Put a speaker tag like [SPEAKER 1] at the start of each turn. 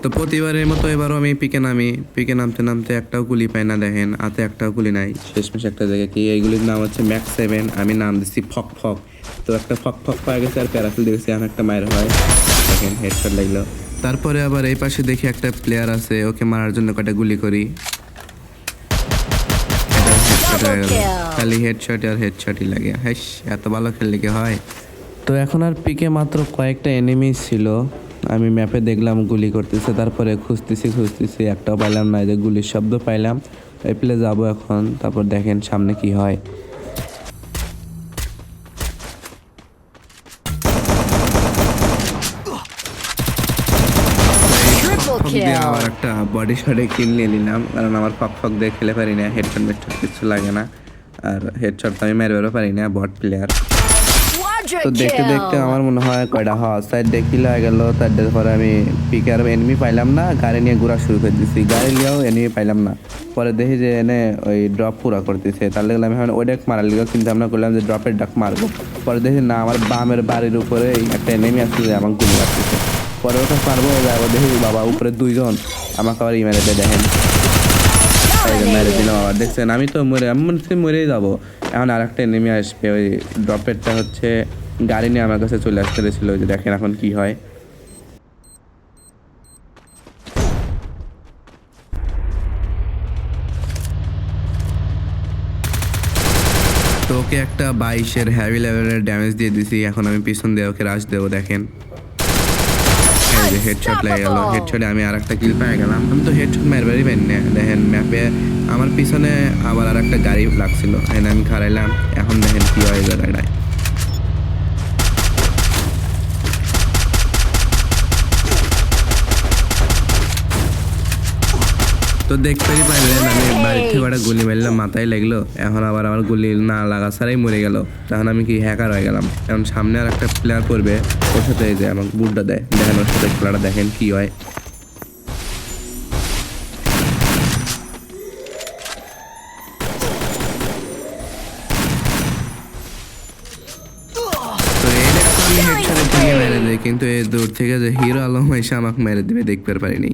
[SPEAKER 1] তো প্রতিবারের মতো এবারও আমি পিকে নামি, পিকে নামতে নামতে একটাও গুলি পাই না। দেখেন হাতে একটাও গুলি নাই। শেষমেশ একটা জায়গায় কি, এইগুলির নাম হচ্ছে ম্যাক্স 7, আমি নাম দিচ্ছি ফক ফক। তো একটা ফক ফক পাওয়া গেছে আর প্যারাফিল দেখেছি, আমি একটা মায়ের হয়। দেখেন হেডশট লাগলো। তারপরে আবার এই পাশে দেখি একটা প্লেয়ার আছে, ওকে মারার জন্য কয়টা গুলি করি, এটা হেডশট হয়ে গেল। খালি হেডশট আর হেডশটই লাগে। হ্যাঁ, এত ভালো খেললে কি হয়। তো এখন আর পিকে মাত্র কয়েকটা এনিমি ছিল, আমি ম্যাপে দেখলাম গুলি করতেছে, তারপরে খুঁজতেছি একটাও পাইলাম না। যে গুলির শব্দ পাইলাম, এই প্লে যাবো এখন, তারপর দেখেন সামনে কি হয়। আবার একটা বডি শটে কিল নিয়ে নিলাম, কারণ আমার ফক ফক দিয়ে খেলে পারি না, হেডশট মেডশট কিছু লাগে না। আর হেডশট তো আমি মেরবেরও পারি না, বট প্লেয়ার। তো দেখতে দেখতে আমার মনে হয় কয়টা সাইড দেখি হয়ে গেল। তারপরে আমি পিকার এনিমি পাইলাম না, গাড়ি নিয়ে ঘোরা শুরু করে দিচ্ছি, গাড়ি নিয়েও এনিমি পাইলাম না। পরে দেখি যে এনে ওই ড্রপ পুরা করতেছে, তার লেগে আমি ওই ডাক মারার লিগে চিন্তা ভাবনা করলাম যে ড্রপের ডাক মারবো। পরে দেখি না, আমার বামের বাড়ির উপরে একটা এনিমি আসছে, আমার গুলি মারতেছে। পরে ওটা পারবো যাবো, দেখি বাবা উপরে দুইজন আমাকে আবার মেরে দেয়। দেখেন মেরে দিলাম আবার, দেখছেন আমি তো মরেই যাবো। এখন আর একটা এনিমি আসবে, ওই ড্রপেরটা হচ্ছে গাড়ি নিয়ে আমার কাছে চলে আসতে ছিল। যে দেখেন এখন কি হয়। তো ওকে একটা 22-এর হেভি লেভেলের ড্যামেজ দিয়ে দিছি। এখন আমি পিছন দিয়ে ওকে রাশ দেবো। দেখেন এই যে হেডশট লেগে গেল, হেডশটে আমি আর একটা কিল পেয়ে গেলাম। আমি তো হেডশট মারবারই পাই না। দেখেন ম্যাপে আমার পিছনে আবার আর একটা গাড়ি লাগছিল, এনে আমি খারাইলাম। এখন দেখেন কি হয় জায়গাটায়। তো দেখতেই পারলেন আমি বাড়ির থেকে একটা গুলি মারলাম, মাথায় লাগলো। এখন আবার আমার গুলি না লাগা ছাড়াই মরে গেল। তখন আমি কি হ্যাকার হয়ে গেলাম। এখন সামনে আর একটা প্লেয়ার পড়বে, ওর সাথে এই যে আমাকে বুটটা দেয়। দেখেন ওর সাথে খেলাটা দেখেন কি হয়। তো এই দেখো আমি হেডশটে ঠিকই মেরে দেয়, কিন্তু এই দূর থেকে যে হিরো আলম এসে আমাকে মেরে দিবে দেখতে পারিনি।